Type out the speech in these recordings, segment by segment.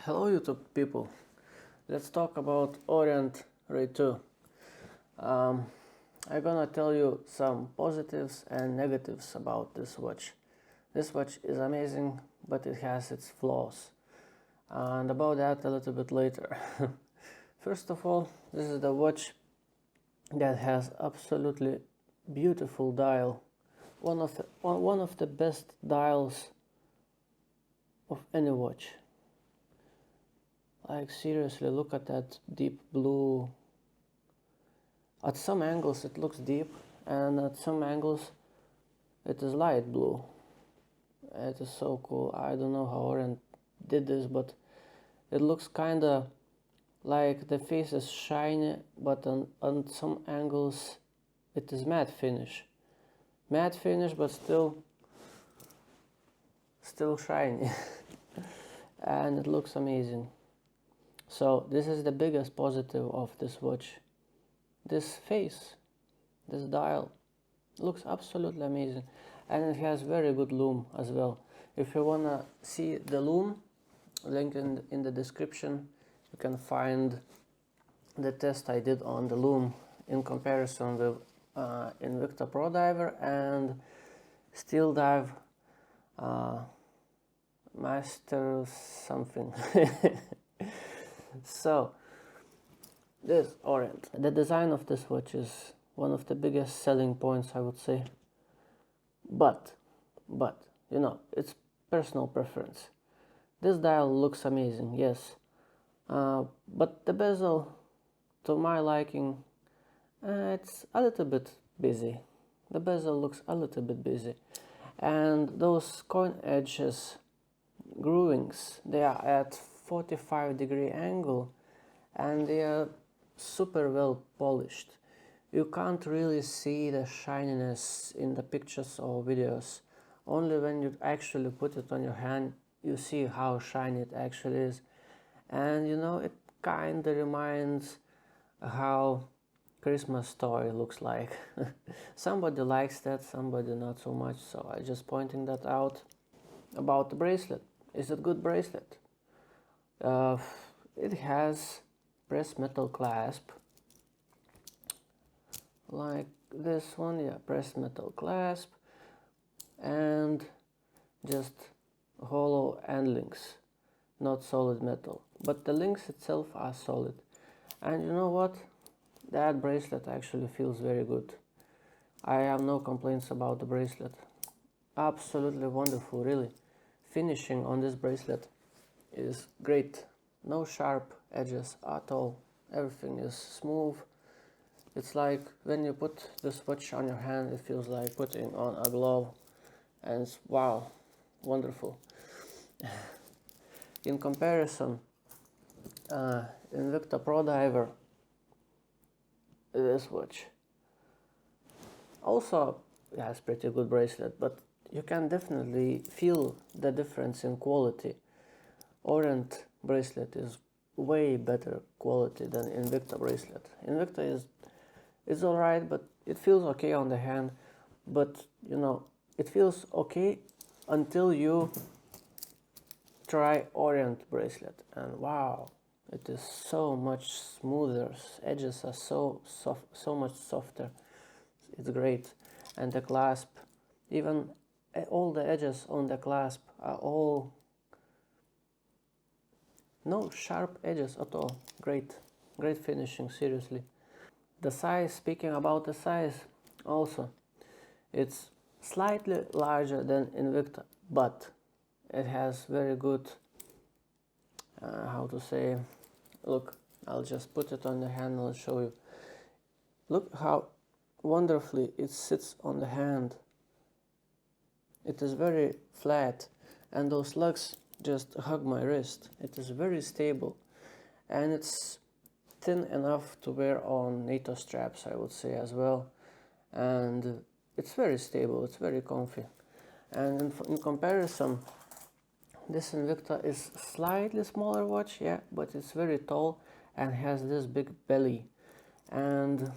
Hello YouTube people, let's talk about Orient Ray 2. I'm gonna tell you some positives and negatives about this watch. This watch is amazing, but it has its flaws, and about that a little bit later. First of all, this is the watch that has absolutely beautiful dial, one of the best dials of any watch. Like seriously, look at that deep blue. At some angles it looks deep, and at some angles it is light blue. It is so cool. I don't know how Orient did this, but it looks kinda like the face is shiny, but on some angles it is matte finish. Matte finish, but still shiny. And it looks amazing. So this is the biggest positive of this watch. This face, this dial, looks absolutely amazing, and it has very good lume as well. If you wanna see the lume, link in the description. You can find the test I did on the lume in comparison with Invicta Pro Diver and Steel Dive Master something. So, this Orient. The design of this watch is one of the biggest selling points, I would say. But, you know, it's personal preference. This dial looks amazing, yes. But the bezel, to my liking, it's a little bit busy. The bezel looks a little bit busy. And those coin edges groovings, they are at 45-degree angle, and they are super well polished. You can't really see the shininess in the pictures or videos. Only when you actually put it on your hand you see how shiny it actually is. And you know, it kinda reminds how Christmas toy looks like. Somebody likes that, somebody not so much, so I just pointing that out. About the bracelet, is it good bracelet? It has pressed metal clasp, like this one, yeah, pressed metal clasp, and just hollow end links, not solid metal, but the links itself are solid. And you know what, that bracelet actually feels very good. I have no complaints about the bracelet. Absolutely wonderful, really. Finishing on this bracelet is great. No sharp edges at all. Everything is smooth. It's like when you put this watch on your hand, it feels like putting on a glove, and it's wow, wonderful. In comparison, Invicta Pro Diver, this watch also has pretty good bracelet, but you can definitely feel the difference in quality. Orient bracelet is way better quality than Invicta bracelet. Invicta is alright, but it feels okay on the hand, but you know, it feels okay until you try Orient bracelet, and wow, it is so much smoother. Edges are so soft, so much softer. It's great. And the clasp, even all the edges on the clasp are all no sharp edges at all. Great finishing, seriously. The size, speaking about the size, also, it's slightly larger than Invicta, but it has very good, how to say, look, I'll just put it on the hand and I'll show you. Look how wonderfully it sits on the hand. It is very flat, and those lugs just hug my wrist. It is very stable, and it's thin enough to wear on NATO straps, I would say, as well. And it's very stable, it's very comfy. And in comparison, this Invicta is slightly smaller watch, yeah, but it's very tall and has this big belly. And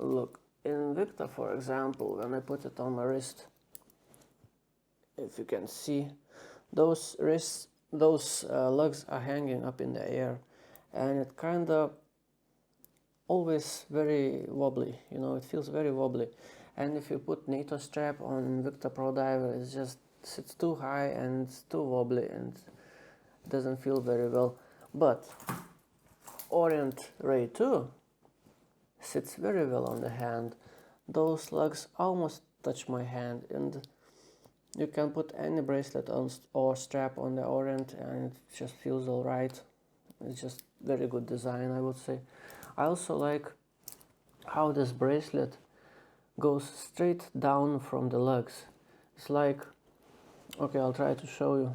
look, Invicta, for example, when I put it on my wrist, if you can see, those wrists those lugs are hanging up in the air, and it kind of always very wobbly, you know, it feels very wobbly. And if you put NATO strap on Invicta Pro Diver, it just sits too high and it's too wobbly and doesn't feel very well. But Orient Ray 2 sits very well on the hand. Those lugs almost touch my hand, and you can put any bracelet on or strap on the Orient and it just feels alright. It's just very good design, I would say. I also like how this bracelet goes straight down from the lugs. It's like, okay, I'll try to show you.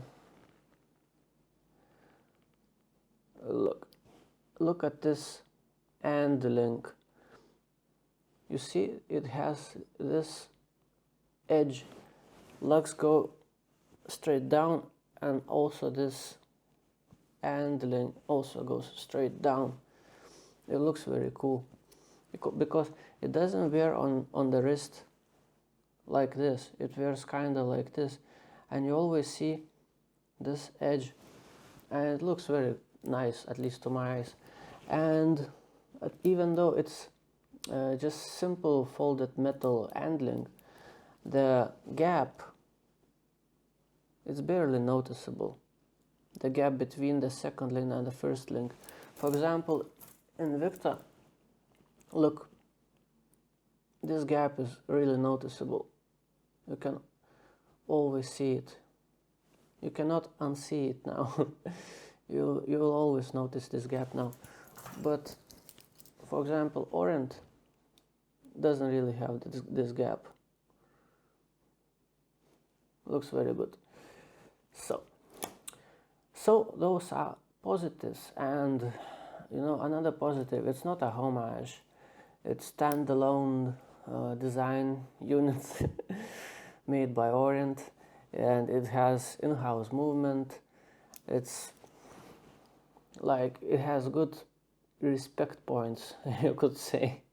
Look at this end link. You see it has this edge. Lugs go straight down, and also this end link also goes straight down. It looks very cool because it doesn't wear on the wrist like this. It wears kind of like this, and you always see this edge, and it looks very nice, at least to my eyes. And even though it's just simple folded metal end link, the gap is barely noticeable. The gap between the second link and the first link. For example, Invicta, look, this gap is really noticeable. You can always see it. You cannot unsee it now. You will always notice this gap now. But for example, Orient doesn't really have this gap. Looks very good. So those are positives, and you know, another positive, it's not a homage, it's standalone design units made by Orient, and it has in-house movement. It's like, it has good respect points, you could say.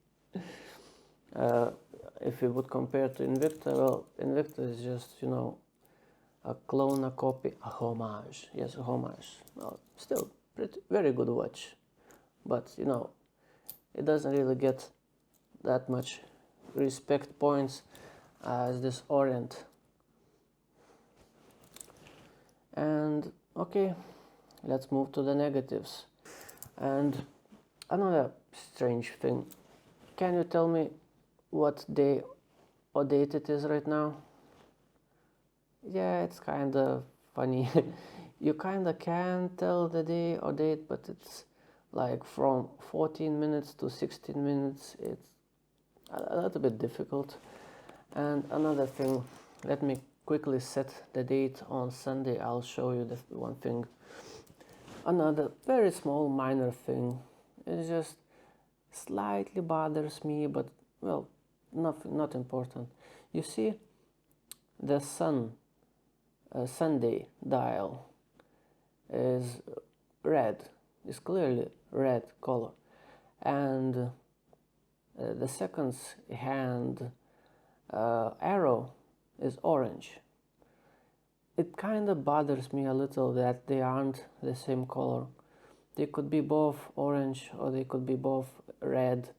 If you would compare to Invicta, well, Invicta is just, you know, a clone, a copy, a homage. Yes, a homage. Well, still very good watch, but you know, it doesn't really get that much respect points as this Orient. And okay, let's move to the negatives. And another strange thing, can you tell me what day or date it is right now? Yeah, it's kind of funny. You kind of can tell the day or date, but it's like from 14 minutes to 16 minutes. It's a little bit difficult. And another thing, let me quickly set the date on Sunday. I'll show you the one thing. Another very small minor thing. It just slightly bothers me, but well, not important. You see the Sunday dial is red, is clearly red color, and the seconds hand arrow is orange. It kind of bothers me a little that they aren't the same color. They could be both orange or they could be both red.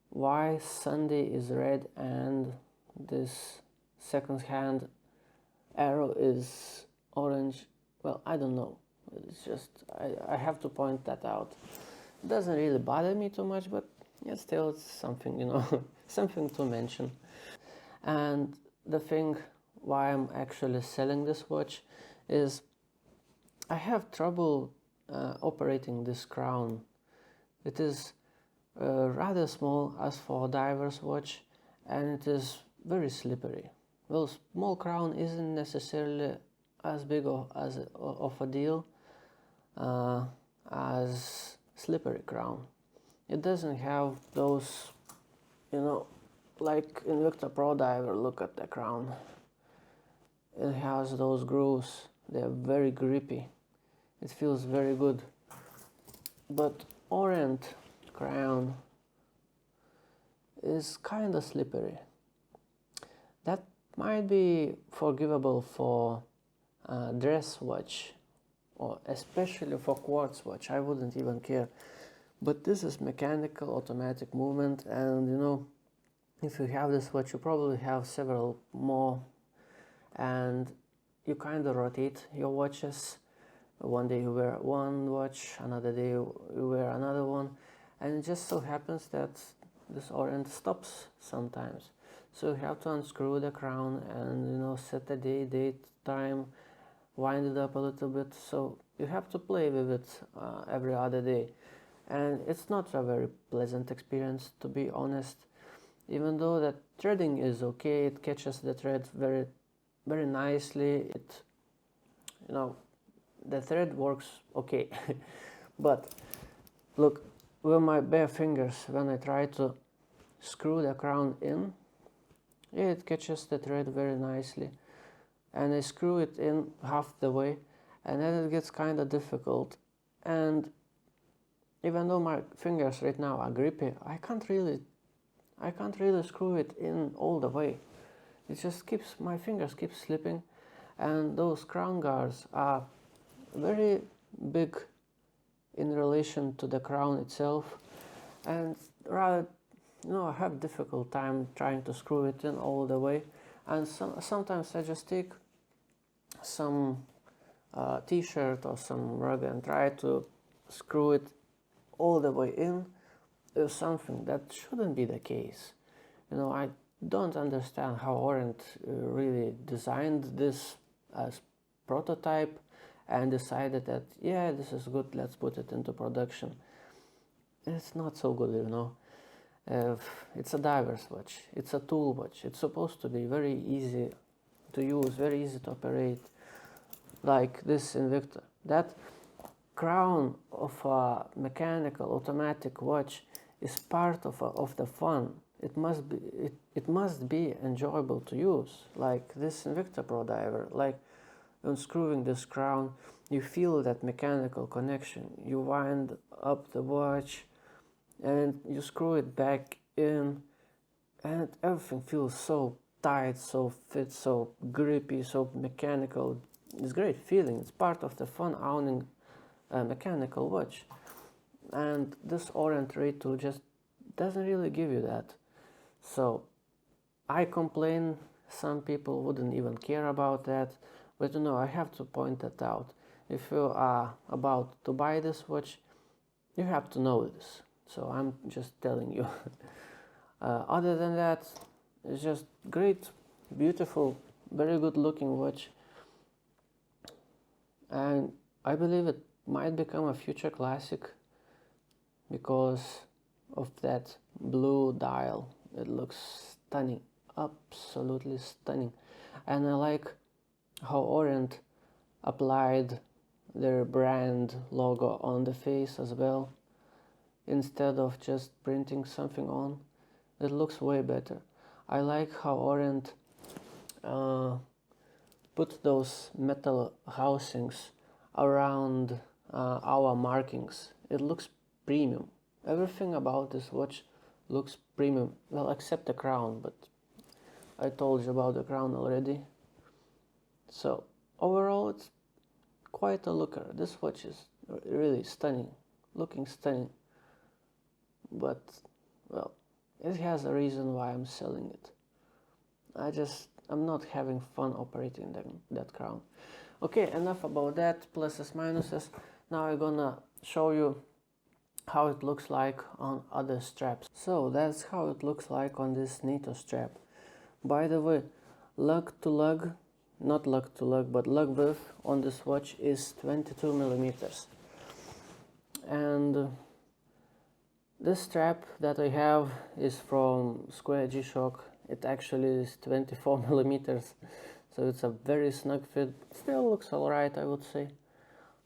Why Sunday is red and this second hand arrow is orange? Well, I don't know. It's just, I have to point that out. It doesn't really bother me too much, but yeah, still it's something, you know, something to mention. And the thing why I'm actually selling this watch is I have trouble operating this crown. It is rather small as for a diver's watch, and it is very slippery. Well, small crown isn't necessarily as big of a deal as slippery crown. It doesn't have those, you know, like Invicta Pro Diver, look at the crown. It has those grooves, they're very grippy. It feels very good. But Orient crown is kind of slippery. That might be forgivable for a dress watch, or especially for quartz watch, I wouldn't even care. But this is mechanical, automatic movement, and you know, if you have this watch, you probably have several more, and you kind of rotate your watches. One day you wear one watch, another day you wear another one, and it just so happens that this Orient stops sometimes. So you have to unscrew the crown and, you know, set the date, time, wind it up a little bit. So you have to play with it every other day, and it's not a very pleasant experience, to be honest. Even though the threading is okay, it catches the thread very, very nicely. It, you know, the thread works okay. But look, with my bare fingers, when I try to screw the crown in, yeah, it catches the thread very nicely, and I screw it in half the way, and then it gets kind of difficult. And even though my fingers right now are grippy, I can't really screw it in all the way. It just keeps, my fingers keep slipping, and those crown guards are very big in relation to the crown itself, and rather, you know, I have difficult time trying to screw it in all the way. And sometimes I just take some t-shirt or some rug and try to screw it all the way in with something that shouldn't be the case. You know, I don't understand how Orient really designed this as prototype and decided that, yeah, this is good, let's put it into production. It's not so good, you know. It's a diver's watch, it's a tool watch. It's supposed to be very easy to use, very easy to operate, like this Invicta. That crown of a mechanical automatic watch is part of the fun. It must be enjoyable to use, like this Invicta Pro Diver. Like unscrewing this crown, you feel that mechanical connection. You wind up the watch and you screw it back in, and everything feels so tight, so fit, so grippy, so mechanical. It's a great feeling. It's part of the fun owning a mechanical watch, and this Orient Ray 2 just doesn't really give you that. So I complain, some people wouldn't even care about that, but you know, I have to point that out. If you are about to buy this watch, you have to know this. So I'm just telling you. Other than that, it's just great, beautiful, very good looking watch, and I believe it might become a future classic because of that blue dial. It looks stunning, absolutely stunning. And I like how Orient applied their brand logo on the face as well, instead of just printing something on. It looks way better. I like how Orient put those metal housings around our markings. It looks premium. Everything about this watch looks premium, well, except the crown, but I told you about the crown already. So overall, it's quite a looker. This watch is really stunning, looking stunning, but well, it has a reason why I'm selling it. I'm not having fun operating that crown. Okay, enough about that, pluses, minuses. Now I'm gonna show you how it looks like on other straps. So that's how it looks like on this NATO strap. By the way, lug width on this watch is 22 millimeters. And this strap that I have is from Square G-Shock. It actually is 24 millimeters, so it's a very snug fit. Still looks alright, I would say.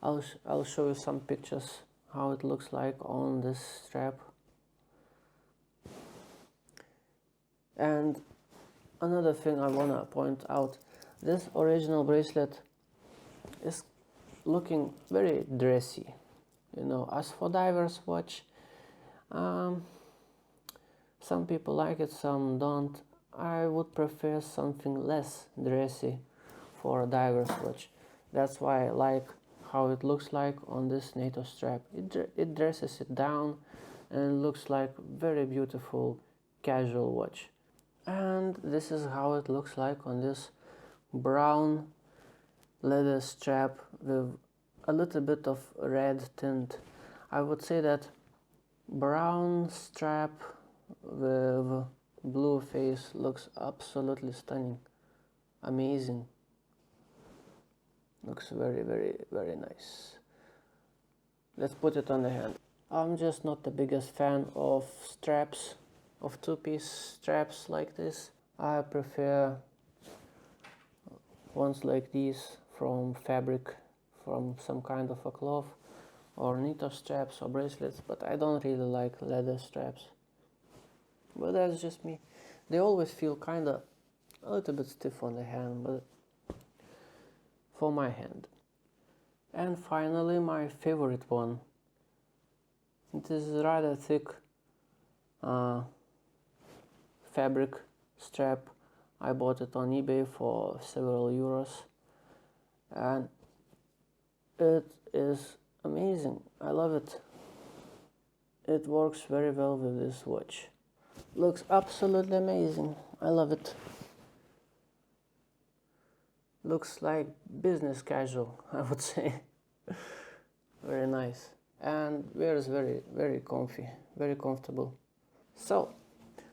I'll show you some pictures how it looks like on this strap. And another thing I wanna point out, this original bracelet is looking very dressy. You know, as for diver's watch, some people like it, some don't. I would prefer something less dressy for a diver's watch. That's why I like how it looks like on this NATO strap. It dresses it down and looks like very beautiful casual watch. And this is how it looks like on this brown leather strap with a little bit of red tint. I would say that brown strap with blue face looks absolutely stunning, amazing. Looks very, very, very nice. Let's put it on the hand. I'm just not the biggest fan of straps, of two-piece straps like this. I prefer ones like these from fabric, from some kind of a cloth, or knitted straps or bracelets, but I don't really like leather straps. But that's just me. They always feel kinda a little bit stiff on the hand, but for my hand. And finally, my favorite one. It is rather thick fabric strap. I bought it on eBay for several euros, and it is amazing. I love it. It works very well with this watch. Looks absolutely amazing. I love it. Looks like business casual, I would say. Very nice. And wears very, very comfy, very comfortable. So,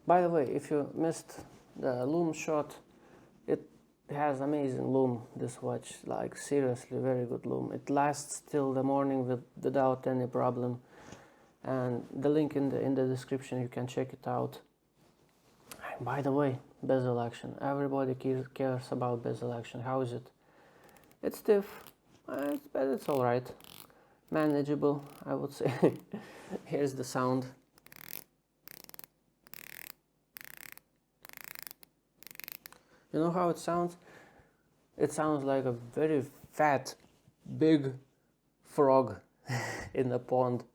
by the way, if you missed the lume shot, it has amazing lume, this watch, like seriously very good lume. It lasts till the morning without any problem. And the link in the description, you can check it out. And by the way, bezel action. Everybody cares about bezel action. How is it? It's stiff, but it's alright. Manageable, I would say. Here's the sound. You know how it sounds? It sounds like a very fat, big frog in a pond.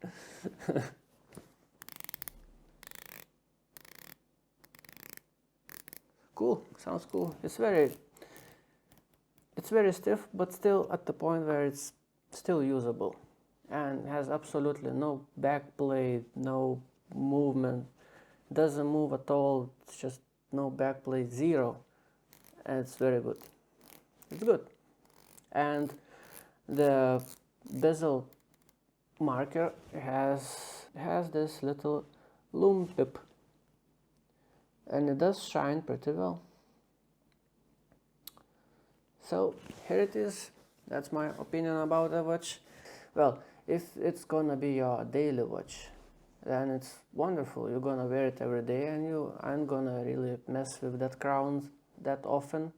Cool, sounds cool. It's very stiff, but still at the point where it's still usable, and has absolutely no back plate, no movement, doesn't move at all. It's just no back plate, zero, and it's very good. It's good. And the bezel marker has this little lume pip, and it does shine pretty well. So here it is. That's my opinion about the watch. Well, if it's gonna be your daily watch, then it's wonderful. You're gonna wear it every day and you aren't gonna really mess with that crown that often.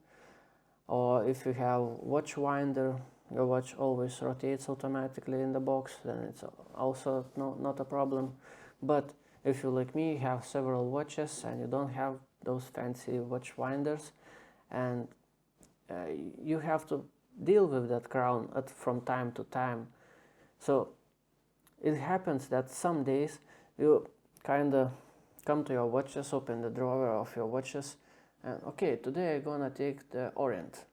Or if you have watch winder, your watch always rotates automatically in the box, then it's also not a problem. But if you, like me, have several watches and you don't have those fancy watch winders, and you have to deal with that crown from time to time. So it happens that some days you kind of come to your watches, open the drawer of your watches, and okay, today I'm gonna take the Orient.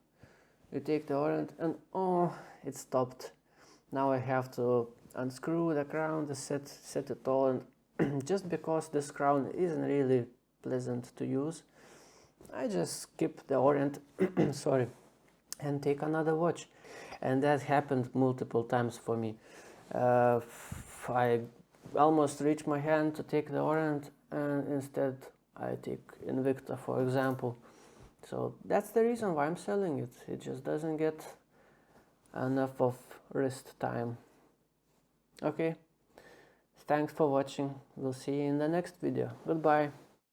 You take the Orient and oh, it stopped. Now I have to unscrew the crown to set it all, and just because this crown isn't really pleasant to use, I just skip the Orient, sorry, and take another watch. And that happened multiple times for me. I almost reached my hand to take the Orient, and instead I take Invicta, for example. So that's the reason why I'm selling it. It just doesn't get enough of wrist time. Okay, thanks for watching. We'll see you in the next video. Goodbye.